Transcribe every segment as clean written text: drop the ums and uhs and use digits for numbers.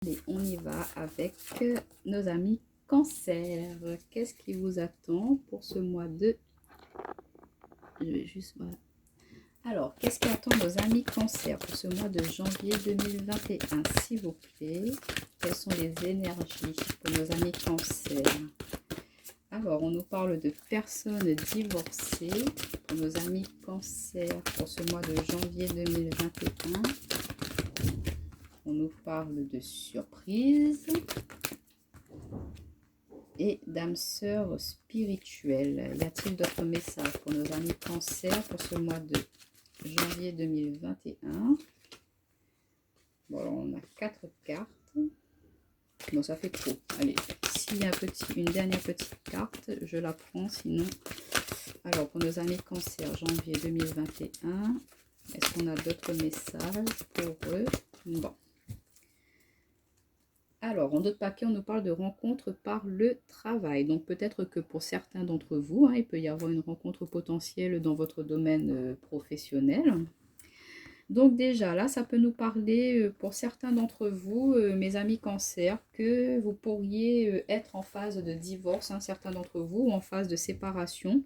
Et on y va avec nos amis Cancer. Qu'est-ce qui vous attend pour ce mois de... Je vais juste... Voilà. Alors, qu'est-ce qui attend nos amis Cancer pour ce mois de janvier 2021, s'il vous plaît? Quelles sont les énergies pour nos amis Cancer? Alors, on nous parle de personnes divorcées pour nos amis Cancer pour ce mois de janvier 2021. On nous parle de surprise et d'âme sœur spirituelle. Y a-t-il d'autres messages pour nos amis Cancer pour ce mois de janvier 2021? Bon, alors on a 4 cartes. Bon, ça fait trop. Allez, s'il y a une dernière petite carte, je la prends. Sinon, alors pour nos amis Cancer, janvier 2021, est-ce qu'on a d'autres messages pour eux? Bon. Alors, en d'autres papiers, on nous parle de rencontres par le travail. Donc, peut-être que pour certains d'entre vous, il peut y avoir une rencontre potentielle dans votre domaine professionnel. Donc, déjà, là, ça peut nous parler, pour certains d'entre vous, mes amis Cancer, que vous pourriez être en phase de divorce, certains d'entre vous, ou en phase de séparation.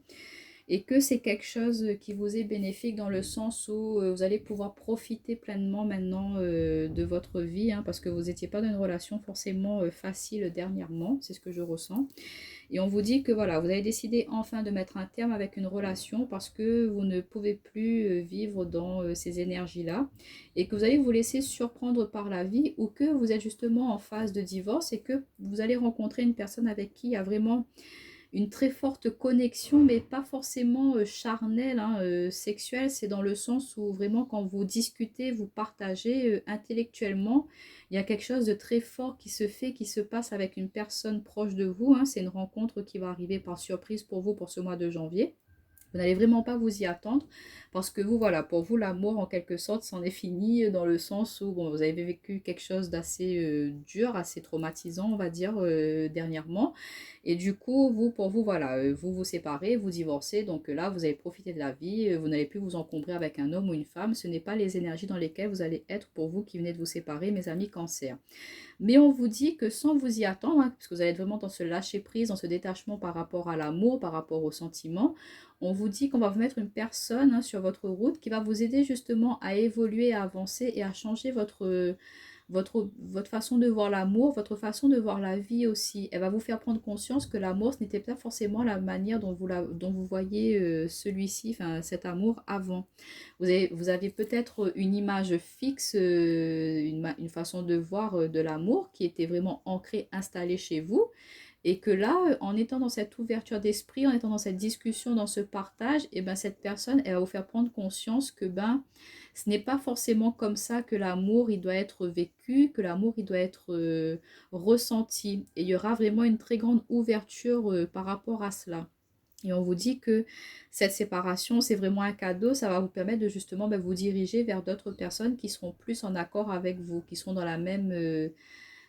Et que c'est quelque chose qui vous est bénéfique dans le sens où vous allez pouvoir profiter pleinement maintenant de votre vie, parce que vous n'étiez pas dans une relation forcément facile dernièrement, c'est ce que je ressens. Et on vous dit que voilà, vous avez décidé enfin de mettre un terme avec une relation parce que vous ne pouvez plus vivre dans ces énergies-là et que vous allez vous laisser surprendre par la vie ou que vous êtes justement en phase de divorce et que vous allez rencontrer une personne avec qui il y a vraiment une très forte connexion, mais pas forcément charnelle, sexuelle. C'est dans le sens où vraiment quand vous discutez, vous partagez intellectuellement, il y a quelque chose de très fort qui se fait, qui se passe avec une personne proche de vous. C'est une rencontre qui va arriver par surprise pour vous pour ce mois de janvier. Vous n'allez vraiment pas vous y attendre parce que vous, voilà, pour vous, l'amour, en quelque sorte, c'en est fini dans le sens où bon, vous avez vécu quelque chose d'assez dur, assez traumatisant, on va dire, dernièrement. Et du coup, vous, pour vous, voilà, vous vous séparez, vous divorcez. Donc là, vous allez profiter de la vie. Vous n'allez plus vous encombrer avec un homme ou une femme. Ce n'est pas les énergies dans lesquelles vous allez être pour vous qui venez de vous séparer, mes amis Cancer. Mais on vous dit que sans vous y attendre, parce que vous allez être vraiment dans ce lâcher-prise, dans ce détachement par rapport à l'amour, par rapport aux sentiments, on vous dit qu'on va vous mettre une personne sur votre route qui va vous aider justement à évoluer, à avancer et à changer votre façon de voir l'amour, votre façon de voir la vie aussi. Elle va vous faire prendre conscience que l'amour, ce n'était pas forcément la manière dont vous voyez celui-ci, enfin cet amour avant. Vous avez peut-être une image fixe, une façon de voir de l'amour qui était vraiment ancrée, installée chez vous. Et que là, en étant dans cette ouverture d'esprit, en étant dans cette discussion, dans ce partage, et ben cette personne, elle va vous faire prendre conscience que ce n'est pas forcément comme ça que l'amour, il doit être vécu, que l'amour, il doit être ressenti. Et il y aura vraiment une très grande ouverture par rapport à cela. Et on vous dit que cette séparation, c'est vraiment un cadeau. Ça va vous permettre de justement vous diriger vers d'autres personnes qui seront plus en accord avec vous, qui seront dans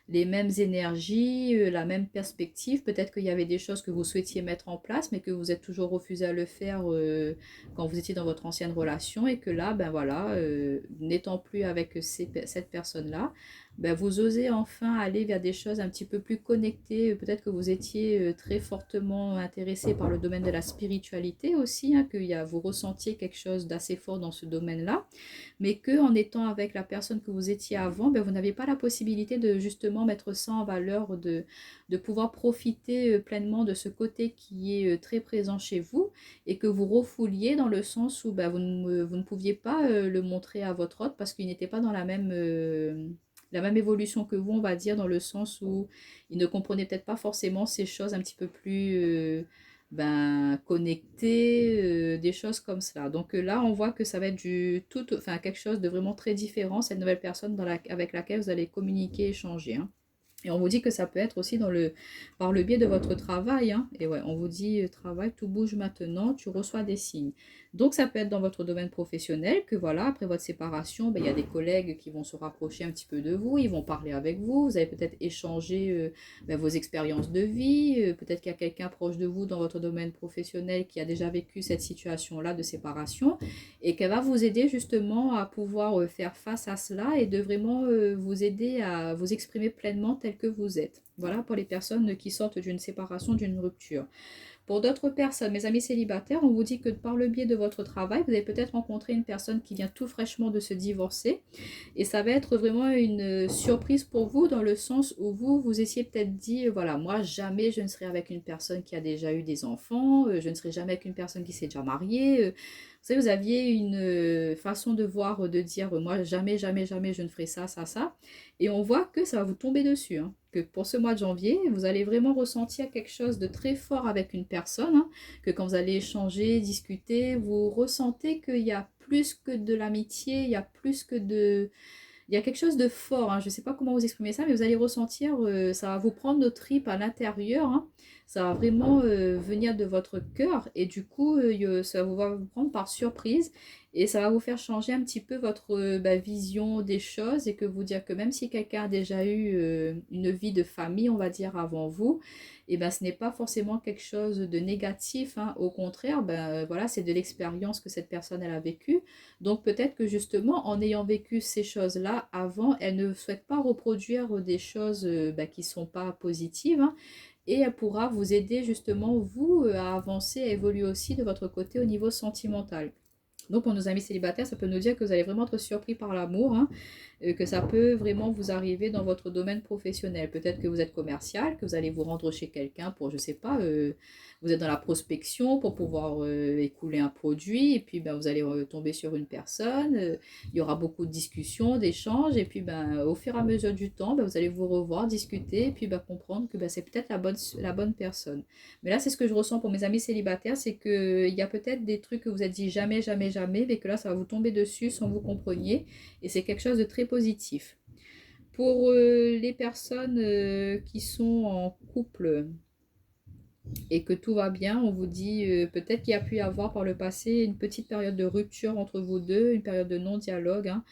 les mêmes énergies, la même perspective. Peut-être qu'il y avait des choses que vous souhaitiez mettre en place, mais que vous êtes toujours refusé à le faire quand vous étiez dans votre ancienne relation et que là, ben voilà, n'étant plus avec cette personne-là, ben vous osez enfin aller vers des choses un petit peu plus connectées. Peut-être que vous étiez très fortement intéressé par le domaine de la spiritualité aussi, vous ressentiez quelque chose d'assez fort dans ce domaine-là, mais que en étant avec la personne que vous étiez avant, ben, vous n'avez pas la possibilité de justement mettre ça en valeur, de pouvoir profiter pleinement de ce côté qui est très présent chez vous et que vous refouliez dans le sens où ben, vous ne pouviez pas le montrer à votre hôte parce qu'il n'était pas dans la même évolution que vous, on va dire, dans le sens où il ne comprenait peut-être pas forcément ces choses un petit peu plus connecter, des choses comme cela. Donc là, on voit que ça va être enfin quelque chose de vraiment très différent, cette nouvelle personne avec laquelle vous allez communiquer, échanger. Et on vous dit que ça peut être aussi par le biais de votre travail, hein. Et ouais, on vous dit travail, tout bouge maintenant, tu reçois des signes. Donc ça peut être dans votre domaine professionnel que voilà, après votre séparation, ben, il y a des collègues qui vont se rapprocher un petit peu de vous, ils vont parler avec vous, vous allez peut-être échanger ben, vos expériences de vie, peut-être qu'il y a quelqu'un proche de vous dans votre domaine professionnel qui a déjà vécu cette situation-là de séparation et qu'elle va vous aider justement à pouvoir faire face à cela et de vraiment vous aider à vous exprimer pleinement tel que vous êtes. Voilà pour les personnes qui sortent d'une séparation, d'une rupture. Pour d'autres personnes, mes amis célibataires, on vous dit que par le biais de votre travail, vous allez peut-être rencontrer une personne qui vient tout fraîchement de se divorcer. Et ça va être vraiment une surprise pour vous dans le sens où vous essayez peut-être dit, voilà, moi jamais je ne serai avec une personne qui a déjà eu des enfants, je ne serai jamais avec une personne qui s'est déjà mariée. Vous savez, vous aviez une façon de voir, de dire, moi jamais, jamais, jamais je ne ferai ça, ça, ça. Et on voit que ça va vous tomber dessus, hein. Que pour ce mois de janvier, vous allez vraiment ressentir quelque chose de très fort avec une personne, hein, que quand vous allez échanger, discuter, vous ressentez qu'il y a plus que de l'amitié, il y a plus que de... Il y a quelque chose de fort, hein. Je ne sais pas comment vous exprimer ça, mais vous allez ressentir, ça va vous prendre nos tripes à l'intérieur, hein. Ça va vraiment venir de votre cœur et du coup, ça va vous prendre par surprise et ça va vous faire changer un petit peu votre vision des choses et que vous dire que même si quelqu'un a déjà eu une vie de famille, on va dire, avant vous, et ben, ce n'est pas forcément quelque chose de négatif, hein. Au contraire, ben, voilà, c'est de l'expérience que cette personne elle a vécue. Donc peut-être que justement, en ayant vécu ces choses-là avant, elle ne souhaite pas reproduire des choses qui ne sont pas positives, hein, et elle pourra vous aider justement, vous, à avancer, à évoluer aussi de votre côté au niveau sentimental. Donc pour nos amis célibataires, ça peut nous dire que vous allez vraiment être surpris par l'amour, hein, que ça peut vraiment vous arriver dans votre domaine professionnel. Peut-être que vous êtes commercial, que vous allez vous rendre chez quelqu'un pour, je sais pas, vous êtes dans la prospection pour pouvoir écouler un produit, et puis ben, vous allez tomber sur une personne, il y aura beaucoup de discussions, d'échanges, et puis ben, au fur et à mesure du temps, ben, vous allez vous revoir, discuter, et puis ben, comprendre que ben, c'est peut-être la bonne personne. Mais là, c'est ce que je ressens pour mes amis célibataires, c'est qu'il y a peut-être des trucs que vous êtes dit jamais, jamais, jamais, mais que là, ça va vous tomber dessus sans vous compreniez, et c'est quelque chose de très positif. Pour les personnes qui sont en couple et que tout va bien, on vous dit peut-être qu'il y a pu y avoir par le passé une petite période de rupture entre vous deux, une période de non-dialogue, hein,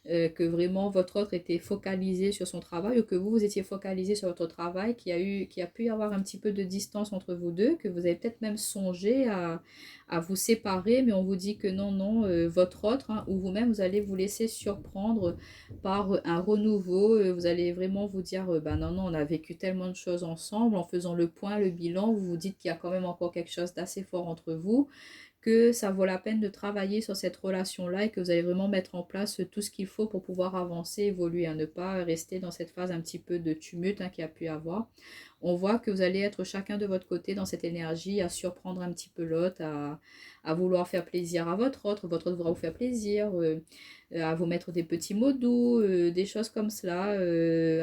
que vraiment votre autre était focalisé sur son travail ou que vous étiez focalisé sur votre travail, qu'il y a pu y avoir un petit peu de distance entre vous deux, que vous avez peut-être même songé à vous séparer, mais on vous dit que non, non, votre autre, hein, ou vous-même, vous allez vous laisser surprendre par un renouveau, vous allez vraiment vous dire, ben non, non, on a vécu tellement de choses ensemble, en faisant le point, le bilan, vous vous dites qu'il y a quand même encore quelque chose d'assez fort entre vous, que ça vaut la peine de travailler sur cette relation-là et que vous allez vraiment mettre en place tout ce qu'il faut pour pouvoir avancer, évoluer, à ne pas rester dans cette phase un petit peu de tumulte, hein, qu'il y a pu avoir. On voit que vous allez être chacun de votre côté dans cette énergie, à surprendre un petit peu l'autre, à vouloir faire plaisir à votre autre voudra vous faire plaisir, à vous mettre des petits mots doux, des choses comme cela,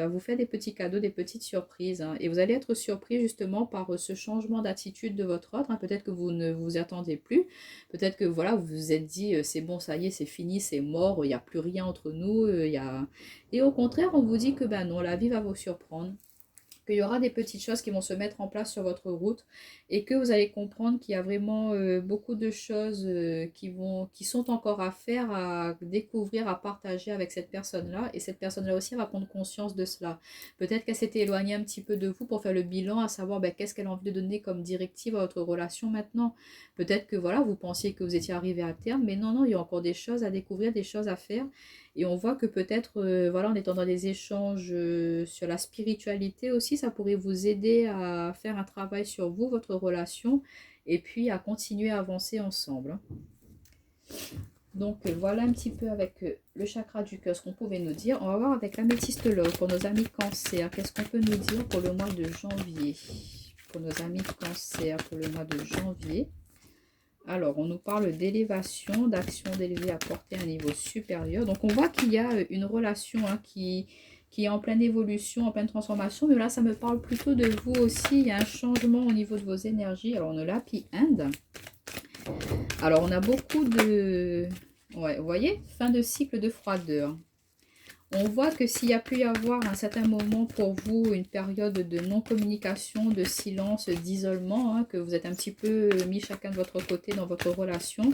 à vous faire des petits cadeaux, des petites surprises, hein. Et vous allez être surpris justement par ce changement d'attitude de votre autre, hein. Peut-être que vous ne vous attendez plus, peut-être que voilà, vous vous êtes dit c'est bon, ça y est, c'est fini, c'est mort, il n'y a plus rien entre nous, il y a... Et au contraire, on vous dit que ben non, la vie va vous surprendre, qu'il y aura des petites choses qui vont se mettre en place sur votre route et que vous allez comprendre qu'il y a vraiment beaucoup de choses qui sont encore à faire, à découvrir, à partager avec cette personne-là. Et cette personne-là aussi va prendre conscience de cela. Peut-être qu'elle s'était éloignée un petit peu de vous pour faire le bilan, à savoir ben, qu'est-ce qu'elle a envie de donner comme directive à votre relation maintenant. Peut-être que voilà, vous pensiez que vous étiez arrivé à terme, mais non, non, il y a encore des choses à découvrir, des choses à faire. Et on voit que peut-être, voilà, en étant dans des échanges sur la spiritualité aussi, ça pourrait vous aider à faire un travail sur vous, votre relation, et puis à continuer à avancer ensemble, hein. Donc voilà un petit peu avec le chakra du cœur, ce qu'on pouvait nous dire. On va voir avec l'améthyste love pour nos amis cancer. Qu'est-ce qu'on peut nous dire pour le mois de janvier? Pour nos amis cancer, pour le mois de janvier. Alors, on nous parle d'élévation, d'action d'élever à porter un niveau supérieur. Donc, on voit qu'il y a une relation, hein, qui est en pleine évolution, en pleine transformation. Mais là, ça me parle plutôt de vous aussi. Il y a un changement au niveau de vos énergies. Alors, on a l'Happy End. Alors, on a beaucoup de... Ouais, vous voyez, fin de cycle de froideur. On voit que s'il y a pu y avoir à un certain moment pour vous une période de non-communication, de silence, d'isolement, hein, que vous êtes un petit peu mis chacun de votre côté dans votre relation,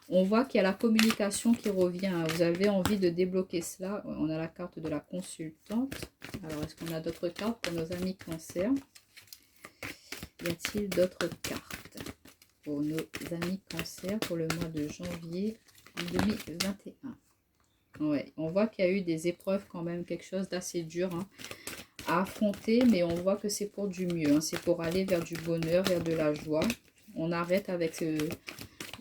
on voit qu'il y a la communication qui revient. Hein. Vous avez envie de débloquer cela. On a la carte de la consultante. Alors, est-ce qu'on a d'autres cartes pour nos amis cancer? Y a-t-il d'autres cartes pour nos amis cancer pour le mois de janvier 2021? Ouais, on voit qu'il y a eu des épreuves quand même, quelque chose d'assez dur hein, à affronter, mais on voit que c'est pour du mieux, hein, c'est pour aller vers du bonheur, vers de la joie. On arrête avec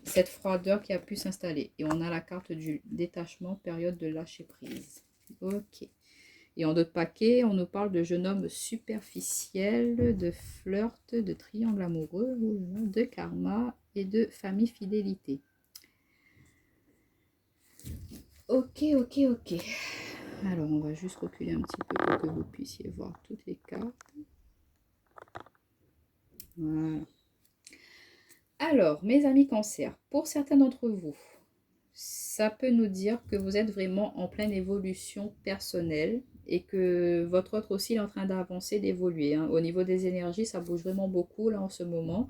cette froideur qui a pu s'installer. Et on a la carte du détachement, période de lâcher prise. Ok. Et en d'autres paquets, on nous parle de jeune homme superficiel, de flirt, de triangle amoureux, de karma et de famille fidélité. Ok, ok, ok. Alors, on va juste reculer un petit peu pour que vous puissiez voir toutes les cartes. Voilà. Alors, mes amis cancer, pour certains d'entre vous, ça peut nous dire que vous êtes vraiment en pleine évolution personnelle et que votre autre aussi est en train d'avancer, d'évoluer. Hein. Au niveau des énergies, ça bouge vraiment beaucoup là en ce moment.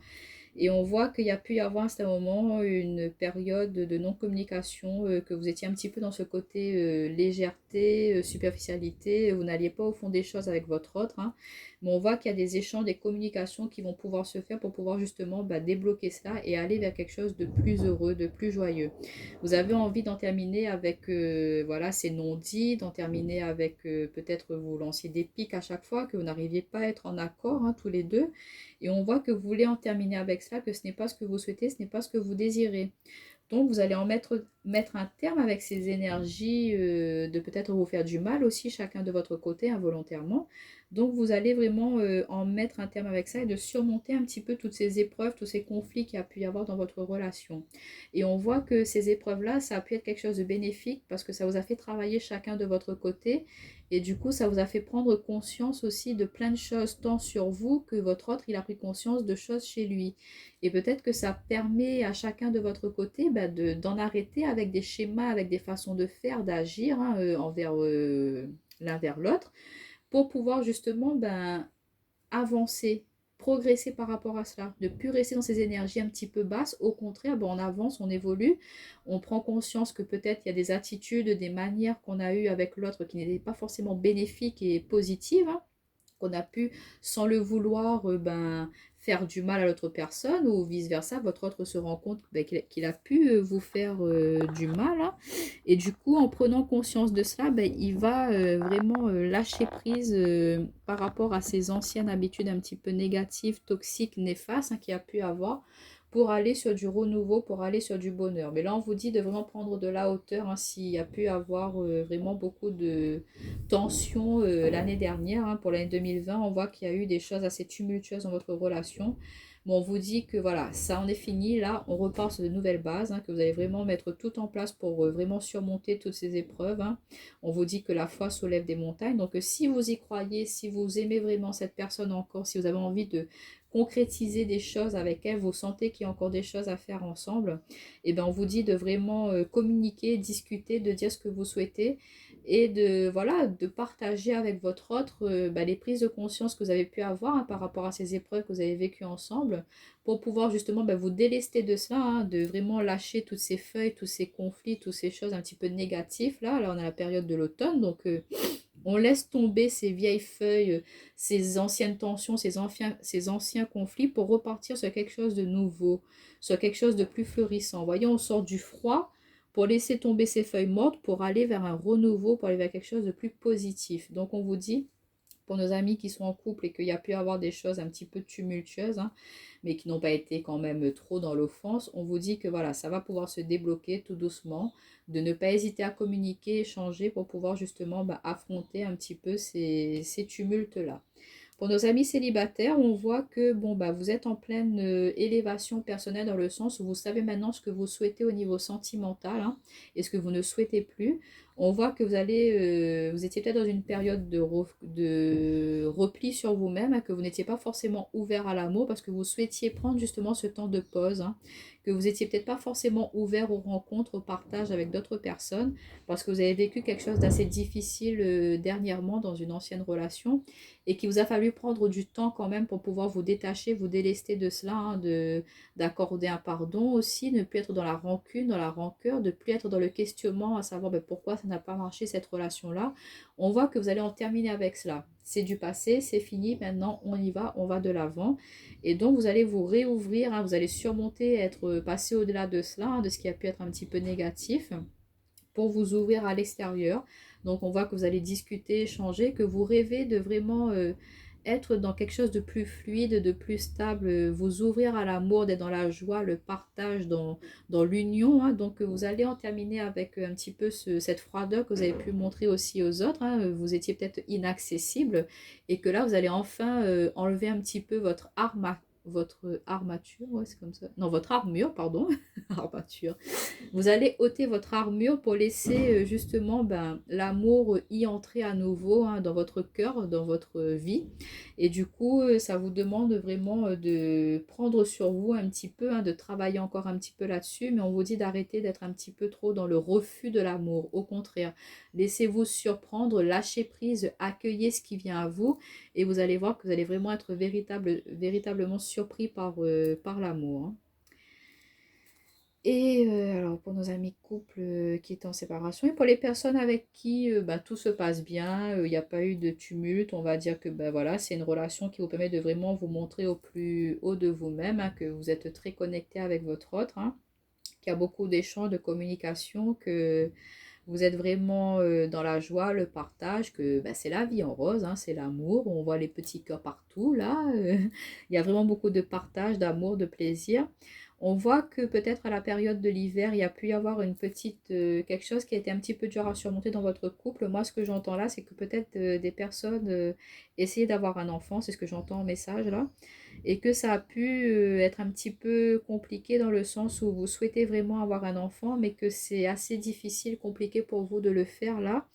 Et on voit qu'il y a pu y avoir à ce moment une période de non-communication, que vous étiez un petit peu dans ce côté légèreté, superficialité, vous n'alliez pas au fond des choses avec votre autre. Hein. Mais on voit qu'il y a des échanges, des communications qui vont pouvoir se faire pour pouvoir justement débloquer cela et aller vers quelque chose de plus heureux, de plus joyeux. Vous avez envie d'en terminer avec voilà, ces non-dits, d'en terminer avec peut-être vous lanciez des pics à chaque fois, que vous n'arriviez pas à être en accord hein, tous les deux. Et on voit que vous voulez en terminer avec cela, que ce n'est pas ce que vous souhaitez, ce n'est pas ce que vous désirez. Donc vous allez en mettre un terme avec ces énergies de peut-être vous faire du mal aussi, chacun de votre côté, involontairement. Donc vous allez vraiment en mettre un terme avec ça et de surmonter un petit peu toutes ces épreuves, tous ces conflits qu'il y a pu y avoir dans votre relation. Et on voit que ces épreuves-là, ça a pu être quelque chose de bénéfique parce que ça vous a fait travailler chacun de votre côté. Et du coup, ça vous a fait prendre conscience aussi de plein de choses, tant sur vous que votre autre, il a pris conscience de choses chez lui. Et peut-être que ça permet à chacun de votre côté d'en arrêter avec des schémas, avec des façons de faire, d'agir hein, envers l'un vers l'autre, pour pouvoir justement avancer, progresser par rapport à cela, de ne plus rester dans ces énergies un petit peu basses. Au contraire, on avance, on évolue, on prend conscience que peut-être il y a des attitudes, des manières qu'on a eues avec l'autre qui n'étaient pas forcément bénéfiques et positives, hein, qu'on a pu, sans le vouloir, faire du mal à l'autre personne, ou vice-versa, votre autre se rend compte qu'il a pu vous faire du mal. Hein. Et du coup, en prenant conscience de cela, il va vraiment lâcher prise par rapport à ses anciennes habitudes un petit peu négatives, toxiques, néfastes hein, qu'il a pu avoir, pour aller sur du renouveau, pour aller sur du bonheur. Mais là, on vous dit de vraiment prendre de la hauteur, hein, s'il y a pu avoir vraiment beaucoup de tensions l'année dernière, hein, pour l'année 2020, on voit qu'il y a eu des choses assez tumultueuses dans votre relation. Bon, on vous dit que voilà, ça en est fini, là, on repart sur de nouvelles bases, hein, que vous allez vraiment mettre tout en place pour vraiment surmonter toutes ces épreuves. Hein. On vous dit que la foi soulève des montagnes, donc si vous y croyez, si vous aimez vraiment cette personne encore, si vous avez envie de concrétiser des choses avec elle, vous sentez qu'il y a encore des choses à faire ensemble, et ben on vous dit de vraiment communiquer, discuter, de dire ce que vous souhaitez et de voilà de partager avec votre autre les prises de conscience que vous avez pu avoir hein, par rapport à ces épreuves que vous avez vécues ensemble pour pouvoir justement vous délester de cela, hein, de vraiment lâcher toutes ces feuilles, tous ces conflits, toutes ces choses un petit peu négatives là on a la période de l'automne donc on laisse tomber ces vieilles feuilles, ces anciennes tensions, ces anciens conflits pour repartir sur quelque chose de nouveau, sur quelque chose de plus florissant. Vous voyez, on sort du froid pour laisser tomber ces feuilles mortes, pour aller vers un renouveau, pour aller vers quelque chose de plus positif. Donc on vous dit, pour nos amis qui sont en couple et qu'il y a pu avoir des choses un petit peu tumultueuses, hein, mais qui n'ont pas été quand même trop dans l'offense, on vous dit que voilà, ça va pouvoir se débloquer tout doucement, de ne pas hésiter à communiquer, échanger pour pouvoir justement affronter un petit peu ces tumultes-là. Pour nos amis célibataires, on voit que vous êtes en pleine élévation personnelle dans le sens où vous savez maintenant ce que vous souhaitez au niveau sentimental hein, et ce que vous ne souhaitez plus. On voit que vous étiez peut-être dans une période de repli sur vous-même, hein, que vous n'étiez pas forcément ouvert à l'amour parce que vous souhaitiez prendre justement ce temps de pause, hein, que vous étiez peut-être pas forcément ouvert aux rencontres, au partage avec d'autres personnes parce que vous avez vécu quelque chose d'assez difficile dernièrement dans une ancienne relation et qu'il vous a fallu prendre du temps quand même pour pouvoir vous détacher, vous délester de cela, hein, d'accorder un pardon aussi, ne plus être dans la rancune, dans la rancœur, de plus être dans le questionnement, à savoir ben, pourquoi ça n'a pas marché cette relation-là. On voit que vous allez en terminer avec cela. C'est du passé, c'est fini, maintenant on y va, on va de l'avant. Et donc vous allez vous réouvrir, hein, vous allez surmonter, être passé au-delà de cela, hein, de ce qui a pu être un petit peu négatif, pour vous ouvrir à l'extérieur. Donc on voit que vous allez discuter, échanger, que vous rêvez de vraiment être dans quelque chose de plus fluide, de plus stable, vous ouvrir à l'amour, d'être dans la joie, le partage, dans l'union, hein. Donc vous allez en terminer avec un petit peu cette froideur que vous avez pu montrer aussi aux autres, hein. Vous étiez peut-être inaccessible et que là vous allez enfin enlever un petit peu votre armature, ouais, c'est comme ça. Non, votre armure, pardon, armature. Vous allez ôter votre armure pour laisser justement ben, l'amour y entrer à nouveau, hein, dans votre cœur, dans votre vie. Et du coup, ça vous demande vraiment de prendre sur vous un petit peu, hein, de travailler encore un petit peu là-dessus. Mais on vous dit d'arrêter d'être un petit peu trop dans le refus de l'amour. Au contraire, laissez-vous surprendre, lâchez prise, accueillez ce qui vient à vous. Et vous allez voir que vous allez vraiment être véritablement surpris par l'amour, hein. Et alors pour nos amis couples qui étaient en séparation et pour les personnes avec qui bah, tout se passe bien, il n'y a pas eu de tumulte, on va dire que bah, voilà, c'est une relation qui vous permet de vraiment vous montrer au plus haut de vous-même, hein, que vous êtes très connecté avec votre autre, hein, qu'il y a beaucoup d'échanges, de communication, que vous êtes vraiment dans la joie, le partage, que bah, c'est la vie en rose, hein, c'est l'amour, on voit les petits cœurs partout là, il y a vraiment beaucoup de partage, d'amour, de plaisir. On voit que peut-être à la période de l'hiver, il y a pu y avoir une petite quelque chose qui a été un petit peu dur à surmonter dans votre couple. Moi, ce que j'entends là, c'est que peut-être des personnes essayaient d'avoir un enfant, c'est ce que j'entends en message là, et que ça a pu être un petit peu compliqué dans le sens où vous souhaitez vraiment avoir un enfant, mais que c'est assez difficile, compliqué pour vous de le faire là.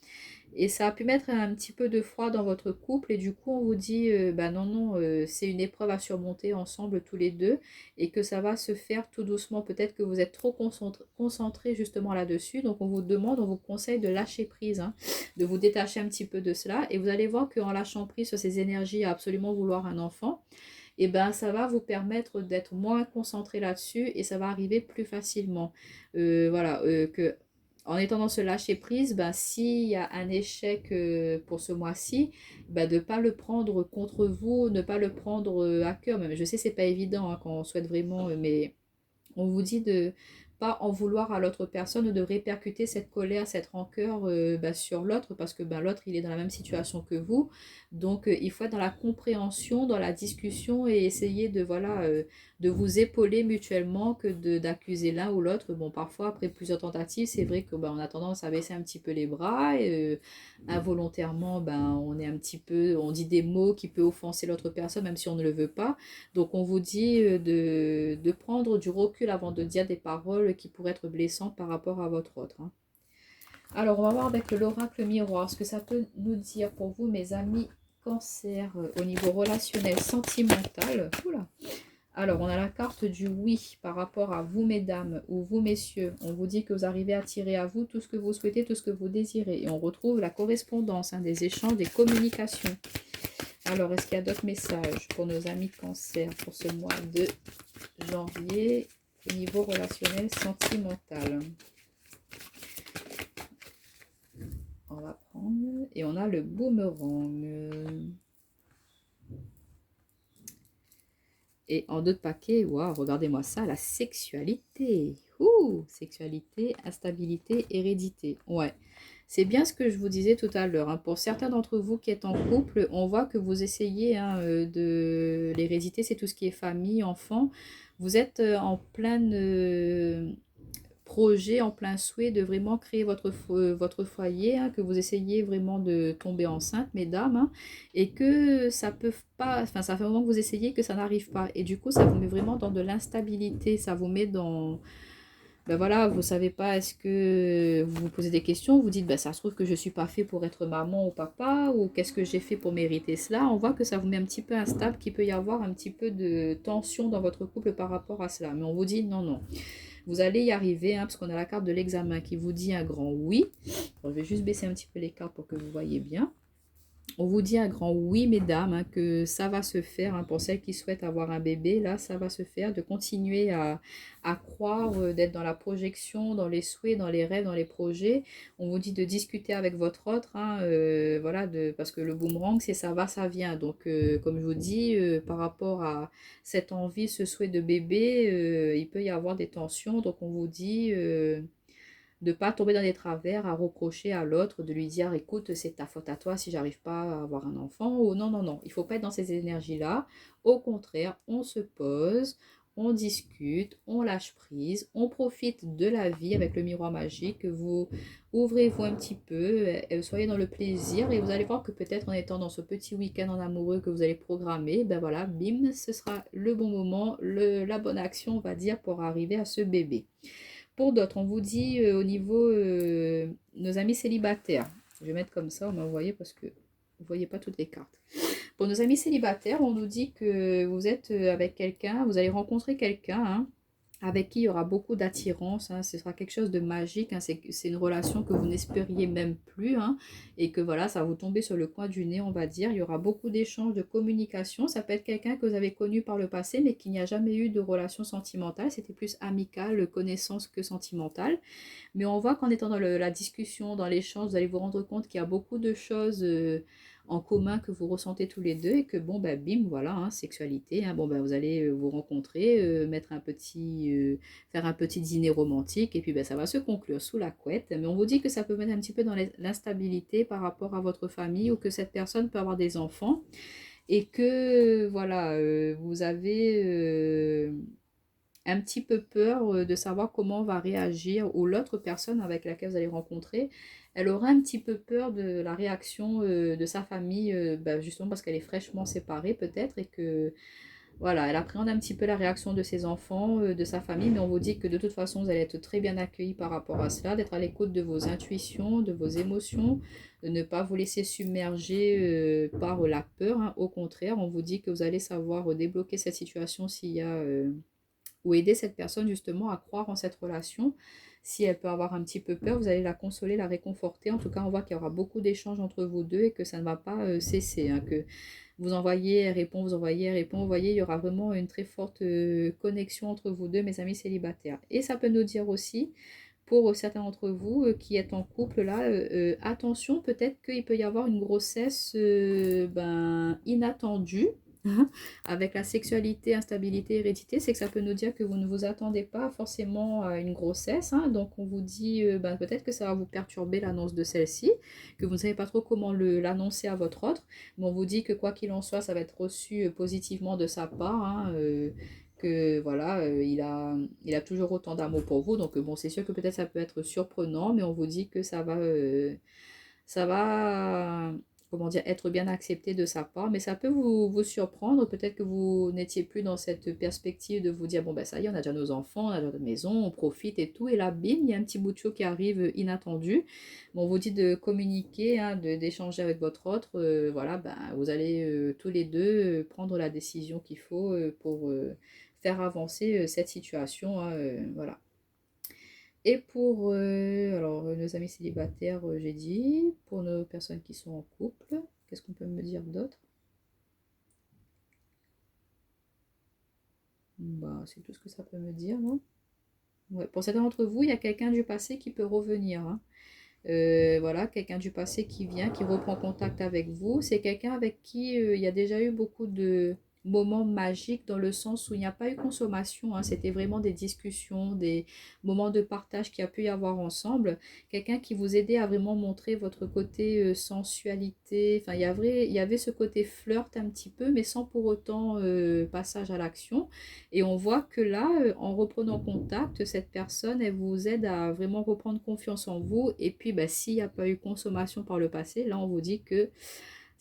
Et ça a pu mettre un petit peu de froid dans votre couple et du coup on vous dit bah non non c'est une épreuve à surmonter ensemble tous les deux et que ça va se faire tout doucement. Peut-être que vous êtes trop concentré justement là-dessus, donc on vous demande, on vous conseille de lâcher prise, hein, de vous détacher un petit peu de cela et vous allez voir qu'en lâchant prise sur ces énergies à absolument vouloir un enfant, et ben ça va vous permettre d'être moins concentré là-dessus et ça va arriver plus facilement. Voilà, que en étant dans ce lâcher prise, ben, s'il y a un échec pour ce mois-ci, ben, de ne pas le prendre contre vous, ne pas le prendre à cœur. Même, je sais c'est pas évident, hein, quand on souhaite vraiment, mais on vous dit de pas en vouloir à l'autre personne ou de répercuter cette colère, cette rancœur bah, sur l'autre parce que bah, l'autre il est dans la même situation que vous. Donc il faut être dans la compréhension, dans la discussion et essayer de voilà de vous épauler mutuellement que d'accuser l'un ou l'autre. Bon parfois après plusieurs tentatives c'est vrai que bah, on a tendance à baisser un petit peu les bras et involontairement ben, on est un petit peu, on dit des mots qui peuvent offenser l'autre personne même si on ne le veut pas. Donc on vous dit de prendre du recul avant de dire des paroles qui pourraient être blessantes par rapport à votre autre, hein. Alors on va voir avec l'oracle miroir ce que ça peut nous dire pour vous mes amis cancer au niveau relationnel, sentimental. Oula. Alors on a la carte du oui par rapport à vous mesdames ou vous messieurs. On vous dit que vous arrivez à attirer à vous tout ce que vous souhaitez, tout ce que vous désirez. Et on retrouve la correspondance, hein, des échanges, des communications. Alors, est-ce qu'il y a d'autres messages pour nos amis cancer pour ce mois de janvier au niveau relationnel sentimental? On va prendre et on a le boomerang. Et en d'autres paquets, waouh, regardez-moi ça, la sexualité. Ouh, sexualité, instabilité, hérédité. Ouais. C'est bien ce que je vous disais tout à l'heure, hein. Pour certains d'entre vous qui êtes en couple, on voit que vous essayez, hein, de l'hérédité, c'est tout ce qui est famille, enfant. Vous êtes en plein projet, en plein souhait de vraiment créer votre foyer, hein, que vous essayez vraiment de tomber enceinte, mesdames, hein, et que ça peut pas, enfin ça fait un moment que vous essayez que ça n'arrive pas. Et du coup, ça vous met vraiment dans de l'instabilité, ça vous met dans ben voilà, vous savez pas, est-ce que vous vous posez des questions, vous dites, ben ça se trouve que je suis pas fait pour être maman ou papa, ou qu'est-ce que j'ai fait pour mériter cela. On voit que ça vous met un petit peu instable, qu'il peut y avoir un petit peu de tension dans votre couple par rapport à cela. Mais on vous dit, non, non, vous allez y arriver, hein, parce qu'on a la carte de l'examen qui vous dit un grand oui. Je vais juste baisser un petit peu les cartes pour que vous voyez bien. On vous dit un grand oui, mesdames, hein, que ça va se faire, hein, pour celles qui souhaitent avoir un bébé, là, ça va se faire, de continuer à croire, d'être dans la projection, dans les souhaits, dans les rêves, dans les projets. On vous dit de discuter avec votre autre, hein, voilà, parce que le boomerang, c'est ça va, ça vient. Donc, comme je vous dis, par rapport à cette envie, ce souhait de bébé, il peut y avoir des tensions. Donc, on vous dit de ne pas tomber dans des travers, à reprocher à l'autre, de lui dire écoute, c'est ta faute à toi si j'arrive pas à avoir un enfant, ou non, non, non, il ne faut pas être dans ces énergies-là. Au contraire, on se pose, on discute, on lâche prise, on profite de la vie avec le miroir magique, vous ouvrez-vous un petit peu, soyez dans le plaisir, et vous allez voir que peut-être en étant dans ce petit week-end en amoureux que vous allez programmer, ben voilà, bim, ce sera le bon moment, la bonne action, on va dire, pour arriver à ce bébé. Pour d'autres, on vous dit au niveau nos amis célibataires. Je vais mettre comme ça, on m'a envoyé parce que vous ne voyez pas toutes les cartes. Pour nos amis célibataires, on nous dit que vous êtes avec quelqu'un, vous allez rencontrer quelqu'un, hein, avec qui il y aura beaucoup d'attirance, hein, ce sera quelque chose de magique, hein, c'est une relation que vous n'espériez même plus, hein, et que voilà, ça va vous tomber sur le coin du nez, on va dire. Il y aura beaucoup d'échanges, de communication. Ça peut être quelqu'un que vous avez connu par le passé, mais qui n'y a jamais eu de relation sentimentale. C'était plus amical, connaissance que sentimentale. Mais on voit qu'en étant dans la discussion, dans l'échange, vous allez vous rendre compte qu'il y a beaucoup de choses en commun que vous ressentez tous les deux, et que bon, ben bim, voilà, hein, sexualité, hein, bon, ben vous allez vous rencontrer, faire un petit dîner romantique, et puis ben ça va se conclure sous la couette. Mais on vous dit que ça peut mettre un petit peu dans l'instabilité par rapport à votre famille, ou que cette personne peut avoir des enfants, et que voilà, vous avez un petit peu peur de savoir comment va réagir, ou l'autre personne avec laquelle vous allez rencontrer, elle aura un petit peu peur de la réaction de sa famille, justement parce qu'elle est fraîchement séparée peut-être, et que voilà, elle appréhende un petit peu la réaction de ses enfants, de sa famille, mais on vous dit que de toute façon vous allez être très bien accueillis par rapport à cela, d'être à l'écoute de vos intuitions, de vos émotions, de ne pas vous laisser submerger par la peur, hein. Au contraire, on vous dit que vous allez savoir débloquer cette situation s'il y a ou aider cette personne justement à croire en cette relation. Si elle peut avoir un petit peu peur, vous allez la consoler, la réconforter. En tout cas, on voit qu'il y aura beaucoup d'échanges entre vous deux, et que ça ne va pas cesser, hein, que vous envoyez, elle répond, vous envoyez, elle répond. Vous voyez, il y aura vraiment une très forte connexion entre vous deux, mes amis célibataires. Et ça peut nous dire aussi, pour certains d'entre vous qui êtes en couple là, attention, peut-être qu'il peut y avoir une grossesse inattendue. Avec la sexualité, instabilité, hérédité, c'est que ça peut nous dire que vous ne vous attendez pas forcément à une grossesse, hein. Donc on vous dit peut-être que ça va vous perturber l'annonce de celle-ci, que vous ne savez pas trop comment l'annoncer à votre autre, mais on vous dit que quoi qu'il en soit, ça va être reçu positivement de sa part, hein, que voilà, il a toujours autant d'amour pour vous. Donc bon, c'est sûr que peut-être ça peut être surprenant, mais on vous dit que ça va, comment dire, être bien accepté de sa part, mais ça peut vous surprendre. Peut-être que vous n'étiez plus dans cette perspective de vous dire, bon ben ça y est, on a déjà nos enfants, on a déjà notre maison, on profite et tout, et là, bim, il y a un petit bout de chou qui arrive inattendu. Bon, on vous dit de communiquer, hein, d'échanger avec votre autre, voilà, vous allez tous les deux prendre la décision qu'il faut pour faire avancer cette situation, hein, voilà. Et pour nos amis célibataires, j'ai dit. Pour nos personnes qui sont en couple, qu'est-ce qu'on peut me dire d'autre? Bah, c'est tout ce que ça peut me dire, non? Ouais. Pour certains d'entre vous, il y a quelqu'un du passé qui peut revenir, hein. Voilà, quelqu'un du passé qui vient, qui reprend contact avec vous. C'est quelqu'un avec qui il y a déjà eu beaucoup de moments magiques, dans le sens où il n'y a pas eu consommation, hein. C'était vraiment des discussions, des moments de partage qu'il y a pu y avoir ensemble. Quelqu'un qui vous aidait à vraiment montrer votre côté sensualité. Enfin, il y avait ce côté flirt un petit peu, mais sans pour autant passage à l'action. Et on voit que là, en reprenant contact, cette personne, elle vous aide à vraiment reprendre confiance en vous. Et puis, s'il n'y a pas eu consommation par le passé, là, on vous dit que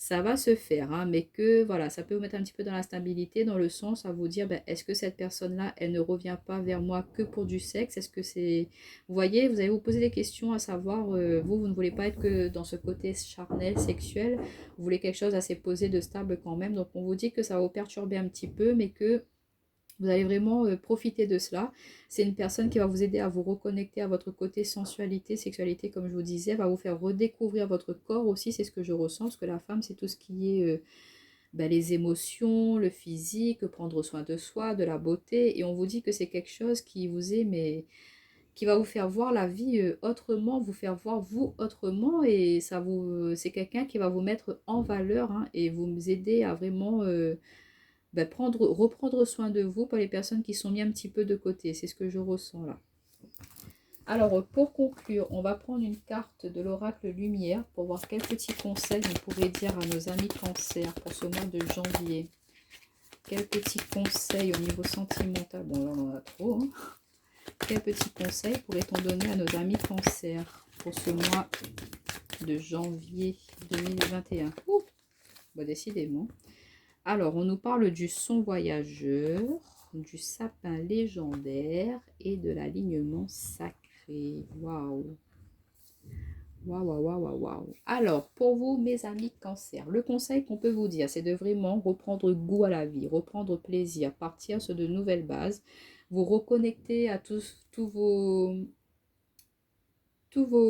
ça va se faire, hein, mais que voilà, ça peut vous mettre un petit peu dans la stabilité, dans le sens à vous dire, ben, est-ce que cette personne-là, elle ne revient pas vers moi que pour du sexe? Est-ce que c'est... Vous voyez, vous allez vous poser des questions à savoir, vous ne voulez pas être que dans ce côté charnel, sexuel, vous voulez quelque chose assez posé, de stable quand même, donc on vous dit que ça va vous perturber un petit peu, mais que vous allez vraiment profiter de cela. C'est une personne qui va vous aider à vous reconnecter à votre côté sensualité, sexualité, comme je vous disais. Elle va vous faire redécouvrir votre corps aussi, c'est ce que je ressens. Parce que la femme, c'est tout ce qui est les émotions, le physique, prendre soin de soi, de la beauté. Et on vous dit que c'est quelque chose qui vous est, mais qui va vous faire voir la vie autrement, vous faire voir vous autrement. Et ça vous, c'est quelqu'un qui va vous mettre en valeur, hein, et vous aider à vraiment... reprendre soin de vous pour les personnes qui sont mis un petit peu de côté. C'est ce que je ressens là. Alors, pour conclure, on va prendre une carte de l'oracle lumière pour voir quels petits conseils on pourrait dire à nos amis cancer pour ce mois de janvier. Quels petits conseils au niveau sentimental? Bon, là, on en a trop. Hein. Quels petits conseils pourrait-on donner à nos amis cancer pour ce mois de janvier 2021? Ouh, bah, décidément. Alors, on nous parle du son voyageur, du sapin légendaire et de l'alignement sacré. Waouh! Waouh, waouh, waouh, waouh, waouh. Alors, pour vous, mes amis cancer, le conseil qu'on peut vous dire, c'est de vraiment reprendre goût à la vie, reprendre plaisir, partir sur de nouvelles bases, vous reconnecter à tous vos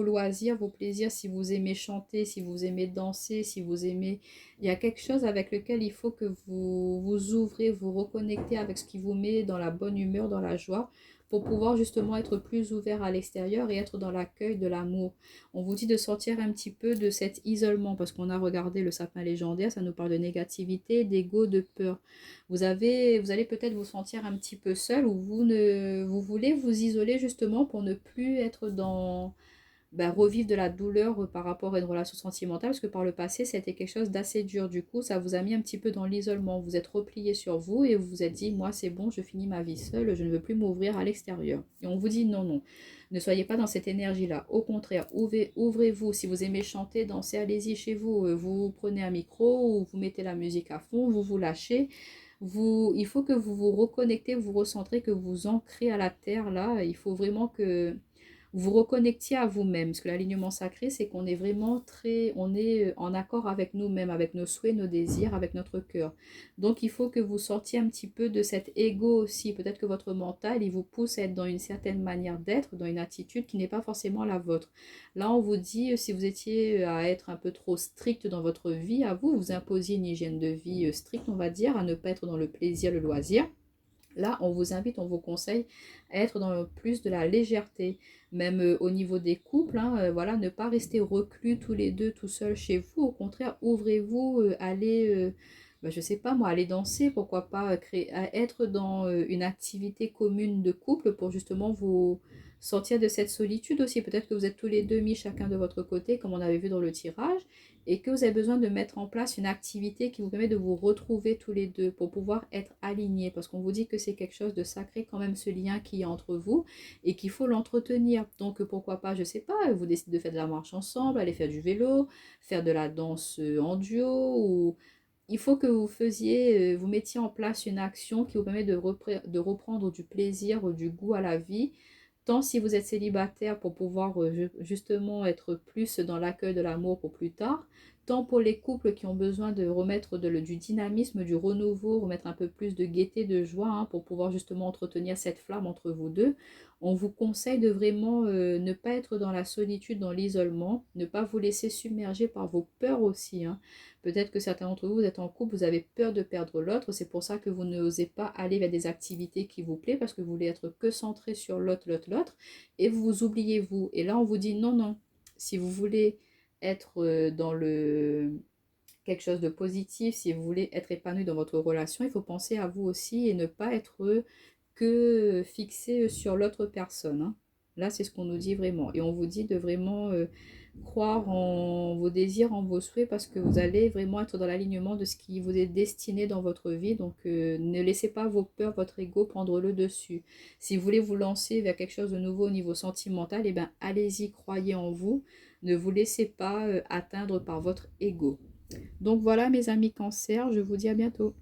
loisirs, vos plaisirs, si vous aimez chanter, si vous aimez danser, si vous aimez... Il y a quelque chose avec lequel il faut que vous vous ouvrez, vous reconnectez avec ce qui vous met dans la bonne humeur, dans la joie, pour pouvoir justement être plus ouvert à l'extérieur et être dans l'accueil de l'amour. On vous dit de sortir un petit peu de cet isolement, parce qu'on a regardé le sapin légendaire, ça nous parle de négativité, d'ego, de peur. Vous allez peut-être vous sentir un petit peu seul, ou vous voulez vous isoler justement pour ne plus être dans revivre de la douleur par rapport à une relation sentimentale, parce que par le passé, c'était quelque chose d'assez dur. Du coup, ça vous a mis un petit peu dans l'isolement. Vous êtes replié sur vous et vous vous êtes dit, moi, c'est bon, je finis ma vie seule, je ne veux plus m'ouvrir à l'extérieur. Et on vous dit, non, non, ne soyez pas dans cette énergie-là. Au contraire, ouvrez-vous. Si vous aimez chanter, danser, allez-y chez vous. Vous prenez un micro ou vous mettez la musique à fond, vous vous lâchez. Il faut que vous vous reconnectez, vous recentrez, que vous ancrez à la terre, là. Il faut vraiment que vous reconnectiez à vous-même. Parce que l'alignement sacré, c'est qu'on est vraiment on est en accord avec nous-mêmes, avec nos souhaits, nos désirs, avec notre cœur. Donc, il faut que vous sortiez un petit peu de cet ego aussi. Peut-être que votre mental, il vous pousse à être dans une certaine manière d'être, dans une attitude qui n'est pas forcément la vôtre. Là, on vous dit, si vous étiez à être un peu trop strict dans votre vie, à vous, vous imposiez une hygiène de vie stricte, on va dire, à ne pas être dans le plaisir, le loisir. Là, on vous invite, on vous conseille à être dans le plus de la légèreté, même au niveau des couples, hein, voilà, ne pas rester reclus tous les deux, tout seuls chez vous. Au contraire, ouvrez-vous, allez, je sais pas moi, aller danser, pourquoi pas être dans une activité commune de couple pour justement vous sortir de cette solitude aussi. Peut-être que vous êtes tous les deux mis chacun de votre côté, comme on avait vu dans le tirage, et que vous avez besoin de mettre en place une activité qui vous permet de vous retrouver tous les deux pour pouvoir être alignés, parce qu'on vous dit que c'est quelque chose de sacré quand même, ce lien qui est entre vous, et qu'il faut l'entretenir. Donc pourquoi pas, je sais pas, vous décidez de faire de la marche ensemble, aller faire du vélo, faire de la danse en duo, ou il faut que vous mettiez en place une action qui vous permet de reprendre du plaisir, du goût à la vie, tant si vous êtes célibataire pour pouvoir justement être plus dans l'accueil de l'amour pour plus tard, tant pour les couples qui ont besoin de remettre du dynamisme, du renouveau, remettre un peu plus de gaieté, de joie, hein, pour pouvoir justement entretenir cette flamme entre vous deux. On vous conseille de vraiment ne pas être dans la solitude, dans l'isolement, ne pas vous laisser submerger par vos peurs aussi, hein. Peut-être que certains d'entre vous, vous êtes en couple, vous avez peur de perdre l'autre, c'est pour ça que vous n'osez pas aller vers des activités qui vous plaisent, parce que vous voulez être que centré sur l'autre, et vous vous oubliez vous. Et là, on vous dit non, non, si vous voulez être dans quelque chose de positif, si vous voulez être épanoui dans votre relation, il faut penser à vous aussi et ne pas être que fixé sur l'autre personne, hein. Là, c'est ce qu'on nous dit vraiment. Et on vous dit de vraiment croire en vos désirs, en vos souhaits, parce que vous allez vraiment être dans l'alignement de ce qui vous est destiné dans votre vie. Donc, ne laissez pas vos peurs, votre ego prendre le dessus. Si vous voulez vous lancer vers quelque chose de nouveau au niveau sentimental, eh bien, allez-y, croyez en vous. Ne vous laissez pas atteindre par votre ego. Donc voilà mes amis Cancer, je vous dis à bientôt.